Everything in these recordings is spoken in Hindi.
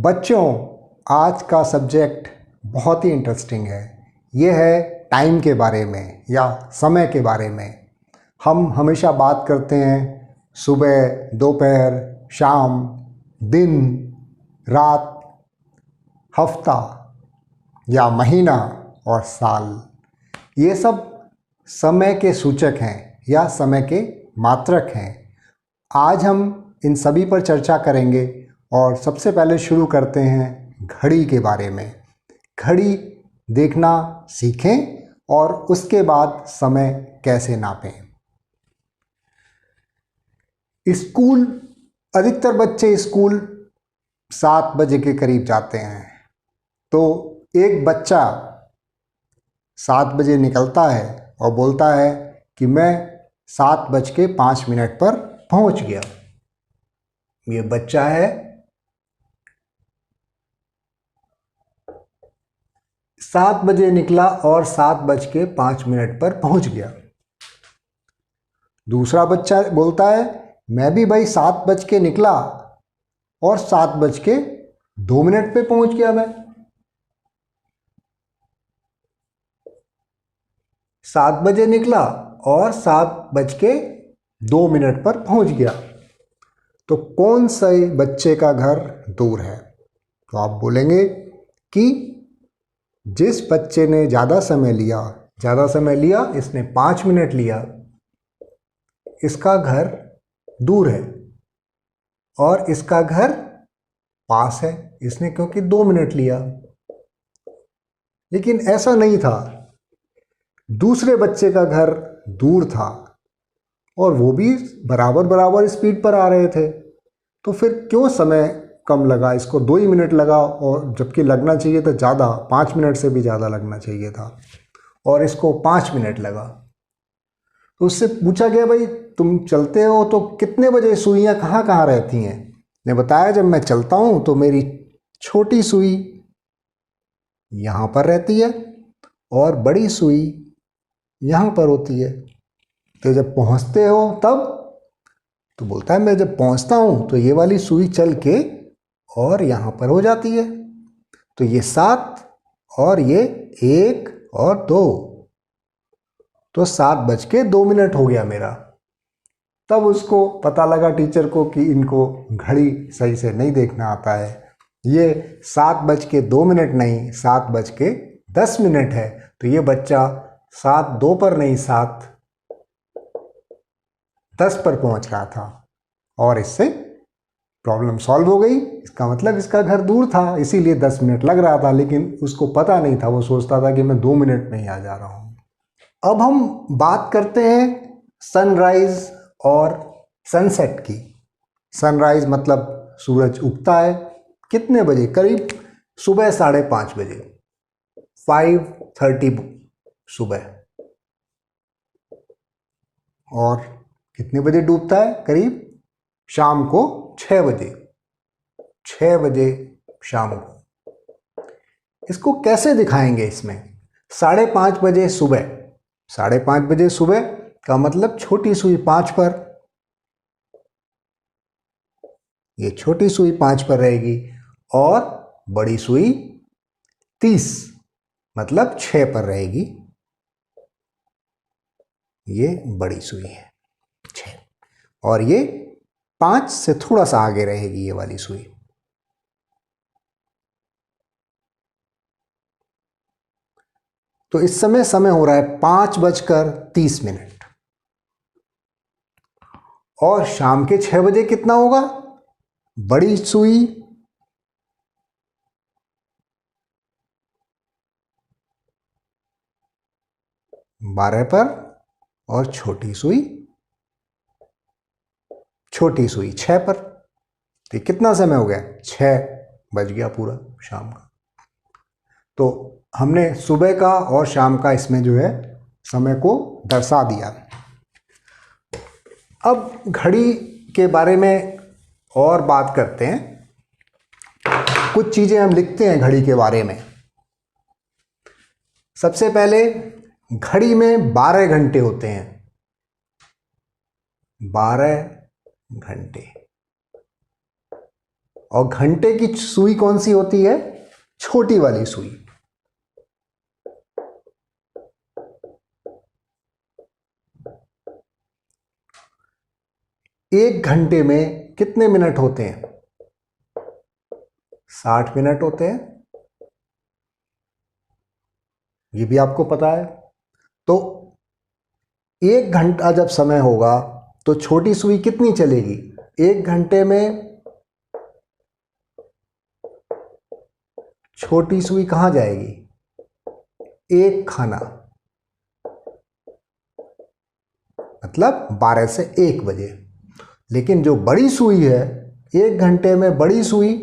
बच्चों, आज का सब्जेक्ट बहुत ही इंटरेस्टिंग है। ये है टाइम के बारे में या समय के बारे में। हम हमेशा बात करते हैं सुबह, दोपहर, शाम, दिन, रात, हफ्ता या महीना और साल। ये सब समय के सूचक हैं या समय के मात्रक हैं। आज हम इन सभी पर चर्चा करेंगे और सबसे पहले शुरू करते हैं घड़ी के बारे में। घड़ी देखना सीखें और उसके बाद समय कैसे नापें। स्कूल, अधिकतर बच्चे स्कूल 7 बजे के करीब जाते हैं। तो एक बच्चा 7 बजे निकलता है और बोलता है कि मैं 7:05 पर पहुंच गया। ये बच्चा है 7 बजे निकला और 7:05 पर पहुंच गया। दूसरा बच्चा बोलता है मैं भी भाई 7 बज के निकला और 7:02 पे पहुंच गया। मैं 7 बजे निकला और 7:02 पर पहुंच गया। तो कौन से बच्चे का घर दूर है? तो आप बोलेंगे कि जिस बच्चे ने ज़्यादा समय लिया, इसने 5 मिनट लिया, इसका घर दूर है। और इसका घर पास है, इसने क्योंकि 2 मिनट लिया। लेकिन ऐसा नहीं था। दूसरे बच्चे का घर दूर था और वो भी बराबर स्पीड पर आ रहे थे। तो फिर क्यों समय कम लगा? इसको 2 ही मिनट लगा, और जबकि लगना चाहिए था ज़्यादा, 5 मिनट से भी ज़्यादा लगना चाहिए था, और इसको 5 मिनट लगा। तो उससे पूछा गया भाई तुम चलते हो तो कितने बजे सुइयाँ कहाँ कहाँ रहती हैं? ने बताया जब मैं चलता हूँ तो मेरी छोटी सुई यहाँ पर रहती है और बड़ी सुई यहाँ पर होती है। तो जब पहुँचते हो तब? तो बोलता है मैं जब पहुँचता हूँ तो ये वाली सुई चल के और यहाँ पर हो जाती है। तो ये 7 और ये 1 और 2, तो 7:02 हो गया मेरा। तब उसको पता लगा, टीचर को, कि इनको घड़ी सही से नहीं देखना आता है। ये 7:02 नहीं, 7:10 है। तो ये बच्चा 7:02 पर नहीं, 7:10 पर पहुंच रहा था और इससे प्रॉब्लम सॉल्व हो गई। इसका मतलब इसका घर दूर था, इसीलिए 10 मिनट लग रहा था, लेकिन उसको पता नहीं था। वो सोचता था कि मैं 2 मिनट में ही आ जा रहा हूँ। अब हम बात करते हैं सनराइज और सनसेट की। सनराइज मतलब सूरज उगता है कितने बजे? करीब सुबह 5:30 बजे, 5:30 सुबह। और कितने बजे डूबता है? करीब शाम को 6 बजे, 6 बजे शाम को। इसको कैसे दिखाएंगे? इसमें 5:30 बजे सुबह, 5:30 बजे सुबह का मतलब छोटी सुई 5 पर, ये छोटी सुई 5 पर रहेगी, और बड़ी सुई 30 मतलब 6 पर रहेगी। ये बड़ी सुई है 6, और ये 5 से थोड़ा सा आगे रहेगी ये वाली सुई। तो इस समय हो रहा है 5:30। और शाम के 6 बजे कितना होगा? बड़ी सुई 12 पर और छोटी सुई 6 पर। तो कितना समय हो गया? 6 बज गया पूरा शाम का। तो हमने सुबह का और शाम का इसमें जो है समय को दर्शा दिया। अब घड़ी के बारे में और बात करते हैं। कुछ चीज़ें हम लिखते हैं घड़ी के बारे में। सबसे पहले, घड़ी में 12 घंटे होते हैं। 12 घंटे। और घंटे की सुई कौन सी होती है? छोटी वाली सुई। एक घंटे में कितने मिनट होते हैं? 60 मिनट होते हैं, ये भी आपको पता है। तो एक घंटा जब समय होगा तो छोटी सुई कितनी चलेगी? एक घंटे में छोटी सुई कहां जाएगी? एक खाना, मतलब 12 से 1 बजे। लेकिन जो बड़ी सुई है, एक घंटे में बड़ी सुई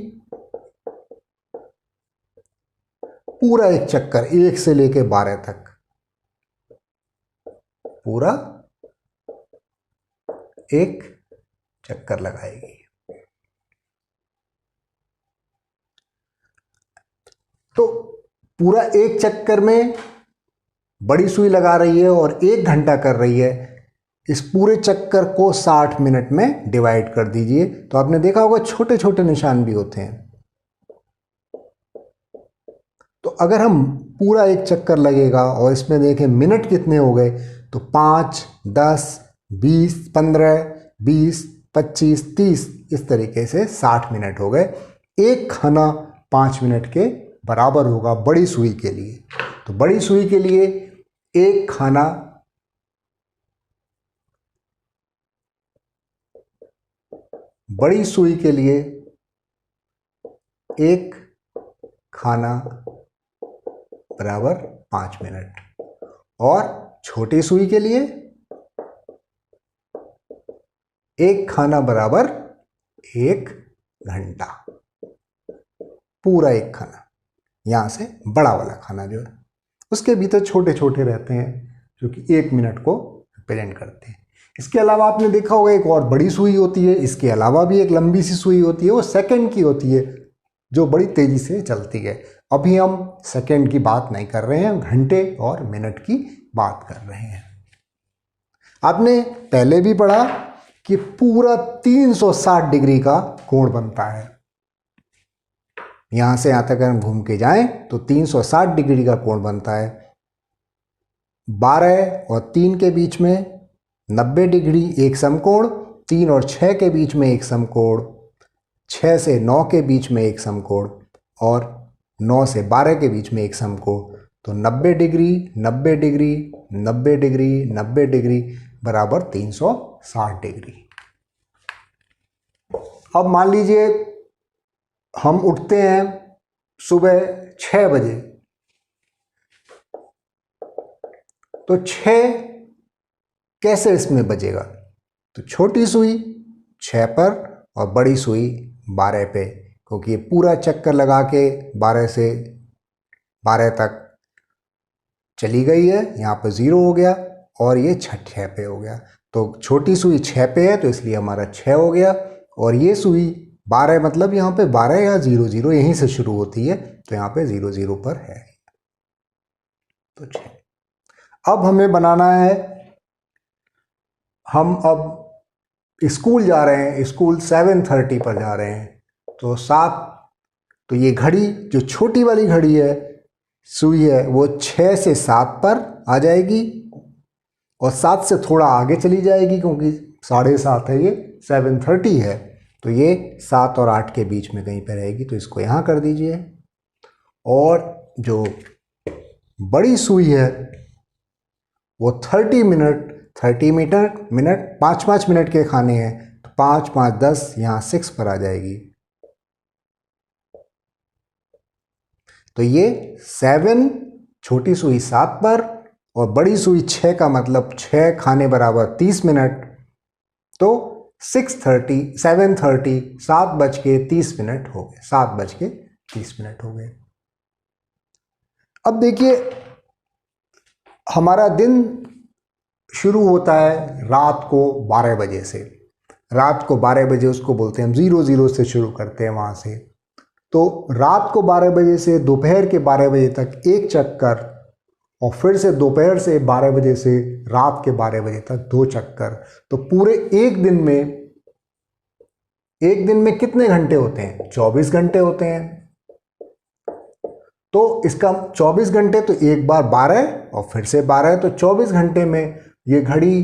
पूरा एक चक्कर 1 से लेके 12 तक पूरा एक चक्कर लगाएगी। तो पूरा एक चक्कर में बड़ी सुई लगा रही है और 1 घंटा कर रही है। इस पूरे चक्कर को 60 मिनट में डिवाइड कर दीजिए। तो आपने देखा होगा छोटे छोटे निशान भी होते हैं। तो अगर हम पूरा एक चक्कर लगेगा और इसमें देखें मिनट कितने हो गए, तो 5, 10, 20, 15, 20, 25, 30, इस तरीके से 60 मिनट हो गए। एक खाना 5 मिनट के बराबर होगा बड़ी सुई के लिए। तो बड़ी सुई के लिए एक खाना बड़ी सुई के लिए एक खाना बराबर 5 मिनट, और छोटी सुई के लिए एक खाना बराबर 1 घंटा, पूरा एक खाना। यहां से बड़ा वाला खाना जो है, उसके भीतर छोटे छोटे रहते हैं जो कि 1 मिनट को रिप्रेजेंट करते हैं। इसके अलावा आपने देखा होगा एक और बड़ी सुई होती है, इसके अलावा भी एक लंबी सी सुई होती है, वो सेकंड की होती है, जो बड़ी तेजी से चलती है। अभी हम सेकंड की बात नहीं कर रहे हैं, घंटे और मिनट की बात कर रहे हैं। आपने पहले भी पढ़ा कि पूरा 360 डिग्री का कोण बनता है। यहां से यहां तक अगर हम घूम के जाएं तो 360 डिग्री का कोण बनता है। 12 और 3 के बीच में 90 डिग्री एक समकोण, 3 और 6 के बीच में एक समकोण, 6 से 9 के बीच में एक समकोण, और 9 से 12 के बीच में एक समकोण। तो 90 डिग्री, 90 डिग्री, 90 डिग्री, 90 डिग्री बराबर 360 डिग्री। अब मान लीजिए हम उठते हैं सुबह 6 बजे, तो 6 कैसे इसमें बजेगा? तो छोटी सुई 6 पर और बड़ी सुई 12 पे, क्योंकि ये पूरा चक्कर लगा के 12 से 12 तक चली गई है। यहाँ पे 0 हो गया और ये 6 पे हो गया। तो छोटी सुई 6 पे है तो इसलिए हमारा 6 हो गया, और ये सुई 12 मतलब यहाँ पे 12 या 0 0 यहीं से शुरू होती है, तो यहाँ पे 0 0 पर है, तो 6। अब हमें बनाना है, हम अब स्कूल जा रहे हैं, स्कूल 7:30 पर जा रहे हैं, तो 7, तो ये घड़ी जो छोटी वाली घड़ी है, सुई है, वो 6 से 7 पर आ जाएगी और 7 से थोड़ा आगे चली जाएगी, क्योंकि 7:30 है, ये 7:30 है, तो ये 7 और 8 के बीच में कहीं पर रहेगी। तो इसको यहाँ कर दीजिए। और जो बड़ी सुई है वो 30 मिनट 5-5 मिनट के खाने हैं, तो 5, 5, 10, यहाँ 6 पर आ जाएगी। तो ये 7, छोटी सुई 7 पर और बड़ी सुई 6 का मतलब 6 खाने बराबर 30 मिनट, तो 6:30, 7:30, 7:30 हो गए, 7:30 हो गए। अब देखिए हमारा दिन शुरू होता है रात को 12 बजे से। रात को 12 बजे उसको बोलते हैं हम 00 से शुरू करते हैं वहाँ से। तो रात को 12 बजे से दोपहर के 12 बजे तक एक चक्कर, और फिर से दोपहर से 12 बजे से रात के 12 बजे तक 2 चक्कर। तो पूरे एक दिन में एक दिन में कितने घंटे होते हैं? 24 घंटे होते हैं। तो इसका 24 घंटे तो एक बार 12 और फिर से 12, तो 24 घंटे में ये घड़ी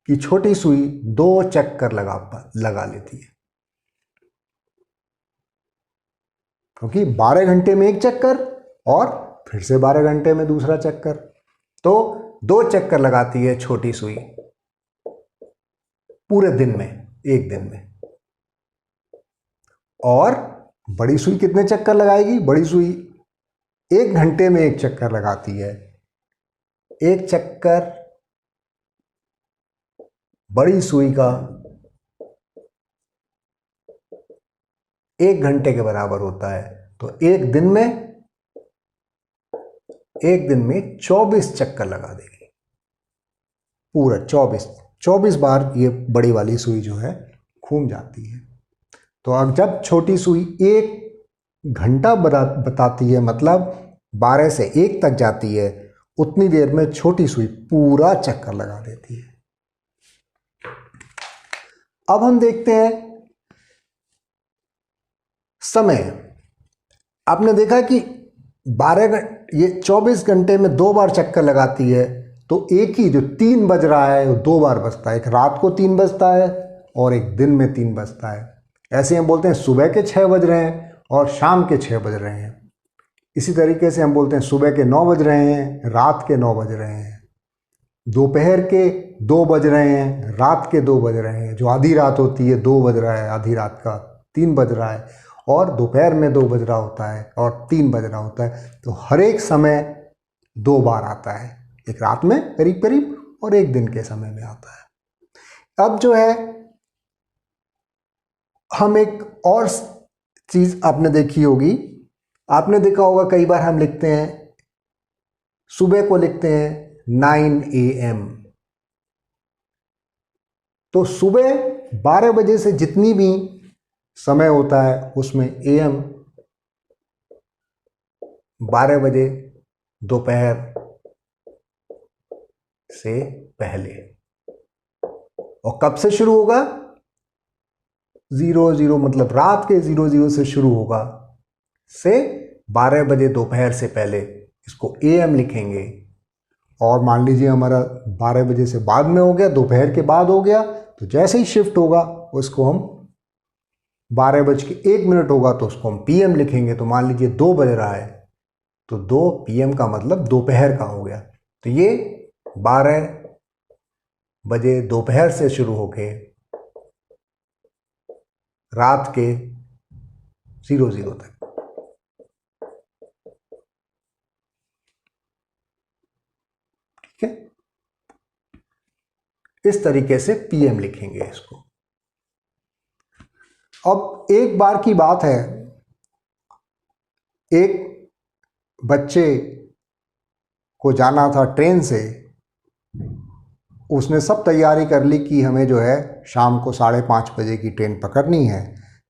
की छोटी सुई 2 चक्कर लगा लेती है, क्योंकि 12 घंटे में एक चक्कर और फिर से 12 घंटे में दूसरा चक्कर, तो 2 चक्कर लगाती है छोटी सुई पूरे दिन में, एक दिन में। और बड़ी सुई कितने चक्कर लगाएगी? बड़ी सुई 1 घंटे में एक चक्कर लगाती है। एक चक्कर बड़ी सुई का 1 घंटे के बराबर होता है, तो एक दिन में 24 चक्कर लगा देगी, पूरा 24 बार ये बड़ी वाली सुई जो है घूम जाती है। तो अब जब छोटी सुई 1 घंटा बताती है, मतलब 12 से 1 तक जाती है, उतनी देर में छोटी सुई पूरा चक्कर लगा देती है। अब हम देखते हैं समय। आपने देखा कि 24 घंटे में 2 बार चक्कर लगाती है, तो एक ही जो 3 बज रहा है वो 2 बार बजता है। एक रात को 3 बजता है और एक दिन में 3 बजता है। ऐसे हम बोलते हैं सुबह के 6 बज रहे हैं और शाम के 6 बज रहे हैं। इसी तरीके से हम बोलते हैं सुबह के 9 बज रहे हैं, रात के 9 बज रहे हैं, दोपहर के 2 बज रहे हैं, रात के 2 बज रहे हैं। जो आधी रात होती है 2 बज रहा है, आधी रात का 3 बज रहा है, और दोपहर में 2 बज रहा होता है और 3 बज रहा होता है। तो हर एक समय 2 बार आता है, एक रात में करीब करीब और एक दिन के समय में आता है। अब जो है हम एक और चीज़ आपने देखी होगी, आपने देखा होगा कई बार हम लिखते हैं, सुबह को लिखते हैं 9 AM। तो सुबह 12 बजे से जितनी भी समय होता है उसमें AM 12 बजे दोपहर से पहले, और कब से शुरू होगा? 00 मतलब रात के 00 से शुरू होगा, से 12 बजे दोपहर से पहले, इसको AM लिखेंगे। और मान लीजिए हमारा 12 बजे से बाद में हो गया, दोपहर के बाद हो गया, तो जैसे ही शिफ्ट होगा उसको हम 12:01 होगा तो उसको हम PM लिखेंगे। तो मान लीजिए 2 बज रहा है, तो 2 PM का मतलब दोपहर का हो गया। तो ये 12 बजे दोपहर से शुरू होके रात के 00 तक। ठीक है, इस तरीके से PM लिखेंगे इसको। अब एक बार की बात है, एक बच्चे को जाना था ट्रेन से। उसने सब तैयारी कर ली कि हमें जो है शाम को 5:30 बजे की ट्रेन पकड़नी है।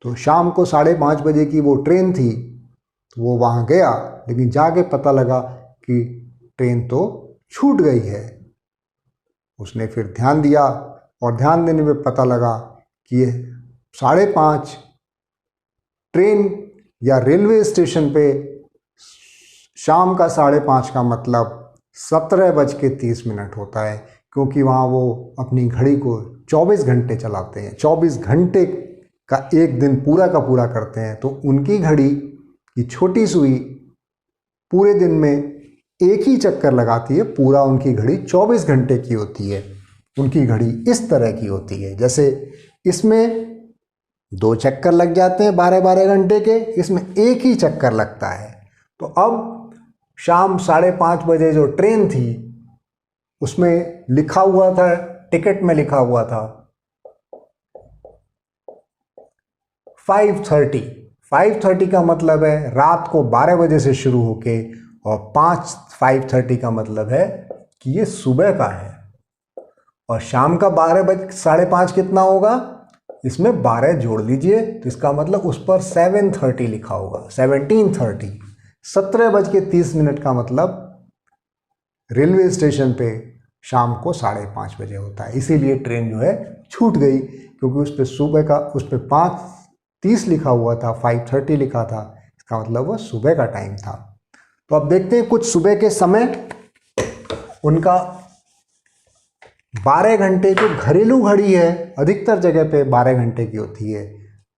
तो शाम को 5:30 बजे की वो ट्रेन थी, तो वो वहाँ गया, लेकिन जाके पता लगा कि ट्रेन तो छूट गई है। उसने फिर ध्यान दिया और ध्यान देने में पता लगा कि ये 5:30 ट्रेन या रेलवे स्टेशन पे शाम का 5:30 का मतलब 17:30 होता है, क्योंकि वहाँ वो अपनी घड़ी को 24 घंटे चलाते हैं, 24 घंटे का एक दिन पूरा का पूरा करते हैं। तो उनकी घड़ी की छोटी सुई पूरे दिन में एक ही चक्कर लगाती है, पूरा उनकी घड़ी 24 घंटे की होती है। उनकी घड़ी इस तरह की होती है, जैसे इसमें 2 चक्कर लग जाते हैं 12-12 घंटे के, इसमें एक ही चक्कर लगता है। तो अब शाम 5:30 बजे जो ट्रेन थी उसमें लिखा हुआ था, टिकट में लिखा हुआ था 5:30। 5:30 का मतलब है रात को 12 बजे से शुरू होके, और 5:30 का मतलब है कि ये सुबह का है। और शाम का 5:30 कितना होगा? इसमें 12 जोड़ लीजिए, तो इसका मतलब उस पर 7:30 लिखा होगा, 17:30। 17:30 का मतलब रेलवे स्टेशन पे शाम को 5:30 बजे होता है। इसीलिए ट्रेन जो है छूट गई, क्योंकि उस पर सुबह का, उस पर 5:30 लिखा हुआ था, 5:30 लिखा था, इसका मतलब वो सुबह का टाइम था। तो अब देखते हैं कुछ सुबह के समय उनका 12 घंटे जो घरेलू घड़ी है, अधिकतर जगह पे 12 घंटे की होती है।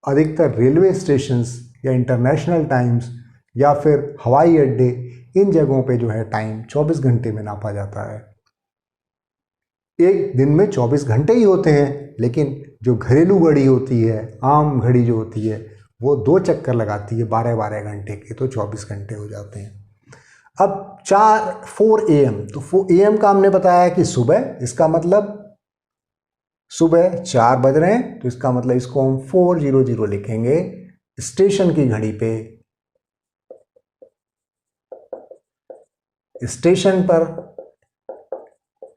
अधिकतर रेलवे स्टेशंस या इंटरनेशनल टाइम्स या फिर हवाई अड्डे, इन जगहों पे जो है टाइम 24 घंटे में नापा जाता है। एक दिन में 24 घंटे ही होते हैं, लेकिन जो घरेलू घड़ी होती है, आम घड़ी जो होती है, वो 2 चक्कर लगाती है 12-12 घंटे के, तो 24 घंटे हो जाते हैं। अब 4 AM, तो 4 AM का हमने बताया कि सुबह, इसका मतलब सुबह 4 बज रहे हैं, तो इसका मतलब इसको हम 400 लिखेंगे। स्टेशन की घड़ी पे, स्टेशन पर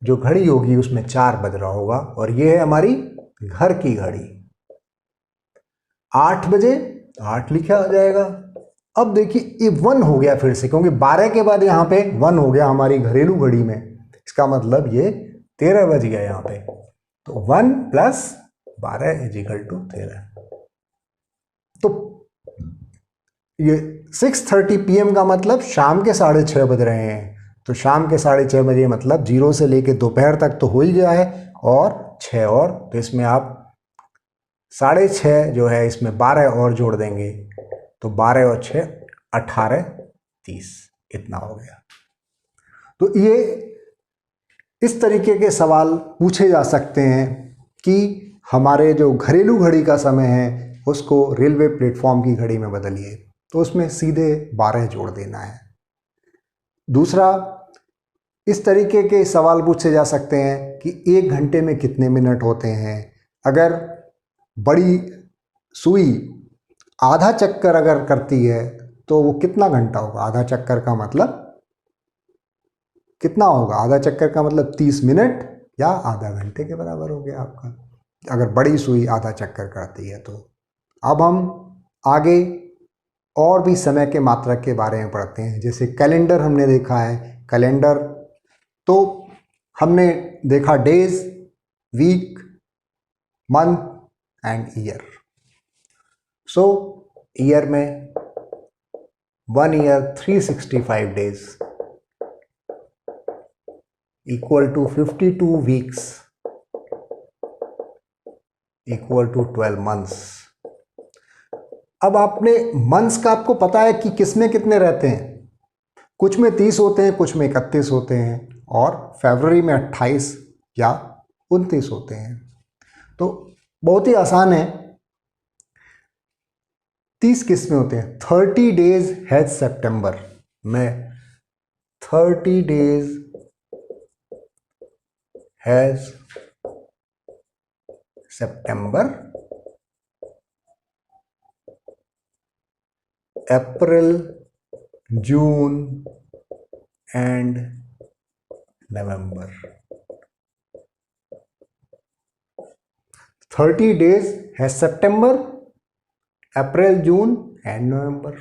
जो घड़ी होगी उसमें 4 बज रहा होगा, और ये है हमारी घर की घड़ी। 8 बजे, 8 लिखा जाएगा। अब देखिए ये 1 हो गया फिर से, क्योंकि 12 के बाद यहाँ पे 1 हो गया हमारी घरेलू घड़ी में, इसका मतलब ये 13 बज गया यहाँ पे। तो 1 + 12 = 13। तो ये 6:30 PM का मतलब शाम के 6:30 बज रहे हैं। तो शाम के 6:30 बजे मतलब 0 से लेके दोपहर तक तो हो ही गया है, और 6 और, तो इसमें आप 6:30 जो है इसमें 12 और जोड़ देंगे, तो 12 और 6 18:30, इतना हो गया। तो ये इस तरीके के सवाल पूछे जा सकते हैं कि हमारे जो घरेलू घड़ी का समय है उसको रेलवे प्लेटफॉर्म की घड़ी में बदलिए, तो उसमें सीधे 12 जोड़ देना है। दूसरा, इस तरीके के सवाल पूछे जा सकते हैं कि 1 घंटे में कितने मिनट होते हैं। अगर बड़ी सुई आधा चक्कर अगर करती है तो वो कितना घंटा होगा। आधा चक्कर का मतलब कितना होगा, आधा चक्कर का मतलब 30 मिनट या आधा घंटे के बराबर हो गया आपका, अगर बड़ी सुई आधा चक्कर करती है तो। अब हम आगे और भी समय के मात्रक के बारे में पढ़ते हैं। जैसे कैलेंडर हमने देखा है, कैलेंडर तो हमने देखा days, week, month and year. So year में 1 year 365 days equal to 52 weeks equal to 12 months. अब आपने मंथ्स का आपको पता है कि किसमें कितने रहते हैं, कुछ में 30 होते हैं, कुछ में 31 होते हैं, और फरवरी में 28 या 29 होते हैं। तो बहुत ही आसान है, 30 किस में होते हैं। 30 डेज हैज सितंबर में 30 days has September, April, June and November. 30 days has September, April, June and November.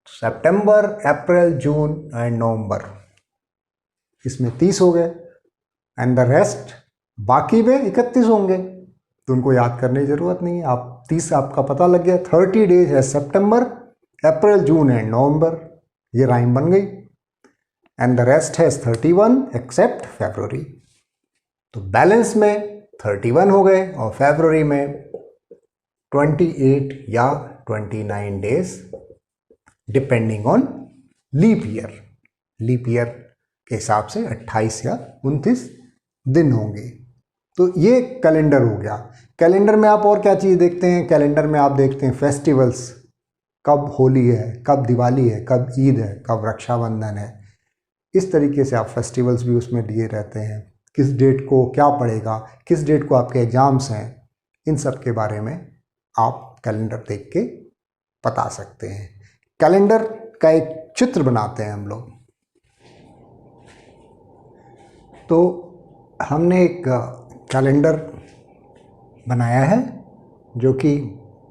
September, April, June and November, इसमें 30 हो गए, एंड द रेस्ट बाकी में 31 होंगे, तो उनको याद करने की जरूरत नहीं है। आप 30 आपका पता लग गया। 30 डेज है सितंबर, अप्रैल, जून एंड नवंबर, ये राइम बन गई। एंड द रेस्ट है 31 एक्सेप्ट फरवरी। तो बैलेंस में 31 हो गए, और फरवरी में 28 या 29 days depending on leap year. Leap year के हिसाब से 28 या 29 दिन होंगे। तो ये कैलेंडर हो गया। कैलेंडर में आप और क्या चीज़ देखते हैं, कैलेंडर में आप देखते हैं फेस्टिवल्स, कब होली है, कब दिवाली है, कब ईद है, कब रक्षाबंधन है। इस तरीके से आप फेस्टिवल्स भी उसमें दिए रहते हैं, किस डेट को क्या पड़ेगा, किस डेट को आपके एग्ज़ाम्स हैं, इन सब के बारे में आप कैलेंडर देख के बता सकते हैं। कैलेंडर का एक चित्र बनाते हैं हम लोग। तो हमने एक कैलेंडर बनाया है जो कि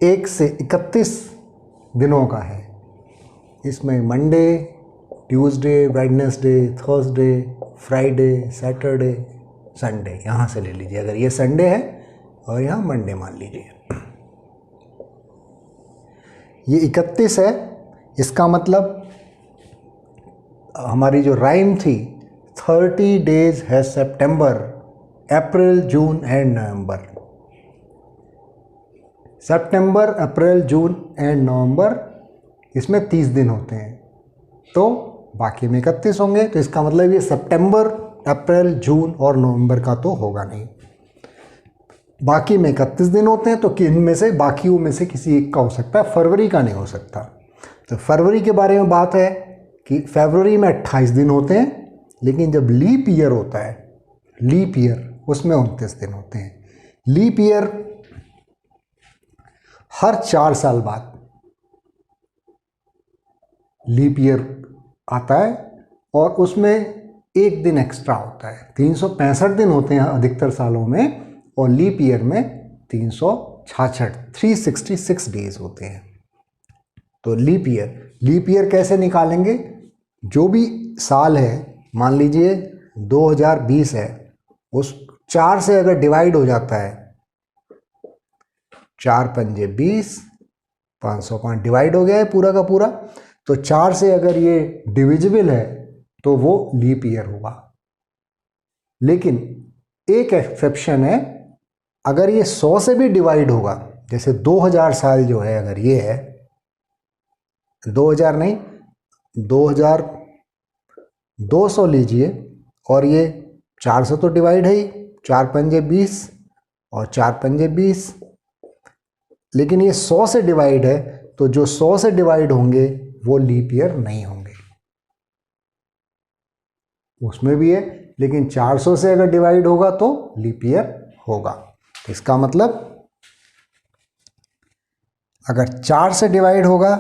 1 से 31 दिनों का है। इसमें Monday, Tuesday, Wednesday, Thursday, Friday, Saturday, Sunday, यहाँ से ले लीजिए, अगर ये संडे है और यहाँ मंडे मान लीजिए। ये 31 है, इसका मतलब हमारी जो राइम थी 30 days है सितंबर, अप्रैल, जून and November. September, April, June and November, इसमें 30 दिन होते हैं, तो बाकी में 31 होंगे। तो इसका मतलब ये सितंबर, अप्रैल, जून और नवंबर का तो होगा नहीं। बाकी में 31 दिन होते हैं, तो इनमें से बाकियों में से किसी एक का हो सकता है, फरवरी का नहीं हो सकता। तो फरवरी के बारे में बात है कि फरवरी में 28 दिन होते हैं, लेकिन जब लीप ईयर होता है, लीप ईयर, उसमें 29 दिन होते हैं। लीप ईयर हर 4 साल बाद लीप ईयर आता है, और उसमें एक दिन एक्स्ट्रा होता है। 365 दिन होते हैं अधिकतर सालों में, और लीप ईयर में 366, 366 डेज होते हैं। तो लीप ईयर कैसे निकालेंगे? जो भी साल है, मान लीजिए 2020 है, उस 4 से अगर डिवाइड हो जाता है, 4 पंजे 20, 505 डिवाइड हो गया है पूरा का पूरा, तो 4 से अगर ये डिविजिबल है तो वो लीप ईयर होगा। लेकिन एक एक्सेप्शन है, अगर ये 100 से भी डिवाइड होगा, जैसे 2000 साल जो है, अगर ये है 2000 नहीं, 2200 लीजिए, और ये 4 से तो डिवाइड है ही, 4 पंजे 20 और 4 पंजे 20, लेकिन ये 100 से डिवाइड है, तो जो 100 से डिवाइड होंगे वो लीप ईयर नहीं होंगे। उसमें भी है, लेकिन 400 से अगर डिवाइड होगा तो लीप ईयर होगा। इसका मतलब अगर 4 से डिवाइड होगा,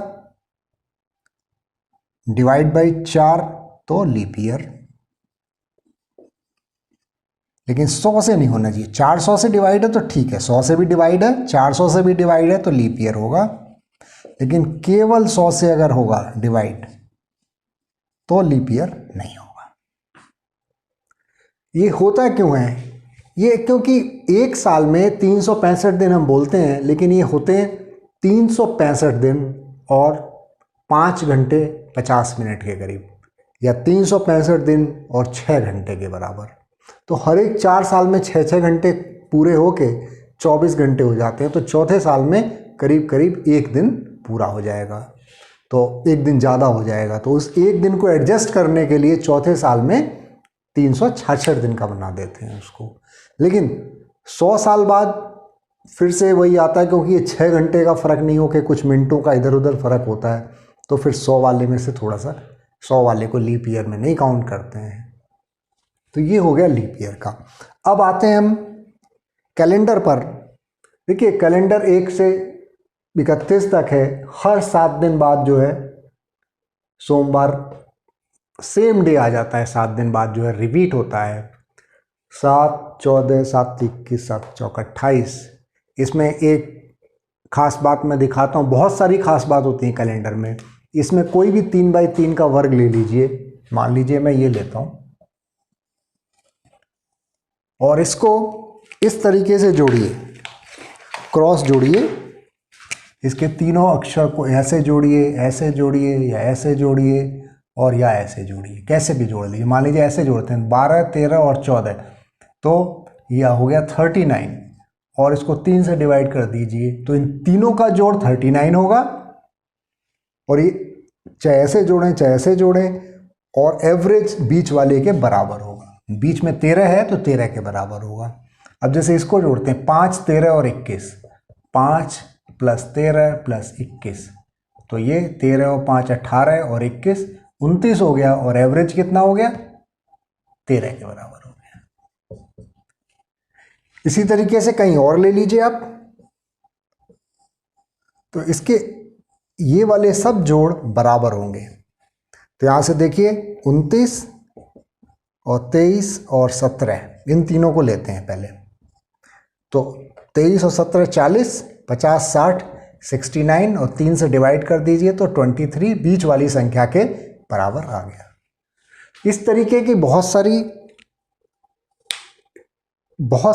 डिवाइड बाई 4, तो लीप ईयर। लेकिन 100 से नहीं होना चाहिए। 400 से डिवाइड है तो ठीक है, 100 से भी डिवाइड है, 400 से भी डिवाइड है तो लीप ईयर होगा। लेकिन केवल 100 से अगर होगा डिवाइड तो लीप ईयर नहीं होगा। ये होता क्यों है? ये क्योंकि एक साल में 365 दिन हम बोलते हैं, लेकिन ये होते हैं 365 दिन और 5 घंटे 50 मिनट के करीब, या 365 दिन और 6 घंटे के बराबर। तो हर एक 4 साल में 6-6 घंटे पूरे होके 24 घंटे हो जाते हैं, तो चौथे साल में करीब करीब एक दिन पूरा हो जाएगा, तो एक दिन ज़्यादा हो जाएगा। तो उस एक दिन को एडजस्ट करने के लिए चौथे साल में 366 दिन का बना देते हैं उसको। लेकिन 100 साल बाद फिर से वही आता है, क्योंकि ये 6 घंटे का फ़र्क नहीं हो के कुछ मिनटों का इधर उधर फ़र्क होता है, तो फिर 100 वाले में से थोड़ा सा 100 वाले को लीप ईयर में नहीं काउंट करते हैं। तो ये हो गया लीप ईयर का। अब आते हैं हम कैलेंडर पर। देखिए, कैलेंडर 1 से 31 तक है। हर 7 दिन बाद जो है सोमवार सेम डे आ जाता है, 7 दिन बाद जो है रिपीट होता है। 7, 14, 7, 21, 7, 4, 28। इसमें एक खास बात मैं दिखाता हूँ, बहुत सारी खास बात होती है कैलेंडर में। इसमें कोई भी 3x3 का वर्ग ले लीजिए, मान लीजिए मैं ये लेता हूँ, और इसको इस तरीके से जोड़िए, क्रॉस जोड़िए, इसके तीनों अक्षर को ऐसे जोड़िए, ऐसे जोड़िए, या ऐसे जोड़िए, और या ऐसे जोड़िए, कैसे भी जोड़ लीजिए। मान लीजिए ऐसे जोड़ते हैं 12, 13 और 14, तो यह हो गया 39, और इसको 3 से डिवाइड कर दीजिए, तो इन तीनों का जोड़ 39 होगा। और ये चाहे ऐसे जोड़ें चाहे ऐसे जोड़ें, और एवरेज बीच वाले के बराबर होगा। बीच में 13 है तो 13 के बराबर होगा। अब जैसे इसको जोड़ते हैं 5, 13 और 21, 5 + 13 + 21, तो ये 13 और 5 18 और 21 29 हो गया, और एवरेज कितना हो गया? 13 के बराबर हो गया। इसी तरीके से कहीं और ले लीजिए आप, तो इसके ये वाले सब जोड़ बराबर होंगे। तो यहां से देखिए 29 और 23 और 17, इन तीनों को लेते हैं पहले। तो 23 और 17 40, 50, 60, 69, और 3 से डिवाइड कर दीजिए तो 23 बीच वाली संख्या के बराबर आ गया। इस तरीके की बहुत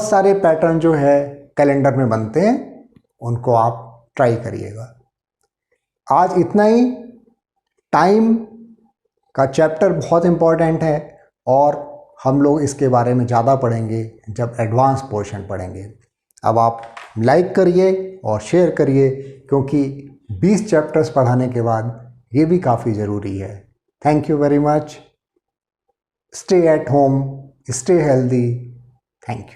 सारे पैटर्न जो है कैलेंडर में बनते हैं, उनको आप ट्राई करिएगा। आज इतना ही। टाइम का चैप्टर बहुत इम्पॉर्टेंट है और हम लोग इसके बारे में ज़्यादा पढ़ेंगे जब एडवांस पोर्शन पढ़ेंगे। अब आप लाइक करिए और शेयर करिए, क्योंकि 20 चैप्टर्स पढ़ाने के बाद ये भी काफ़ी ज़रूरी है। Thank you very much. Stay at home, stay healthy. Thank you.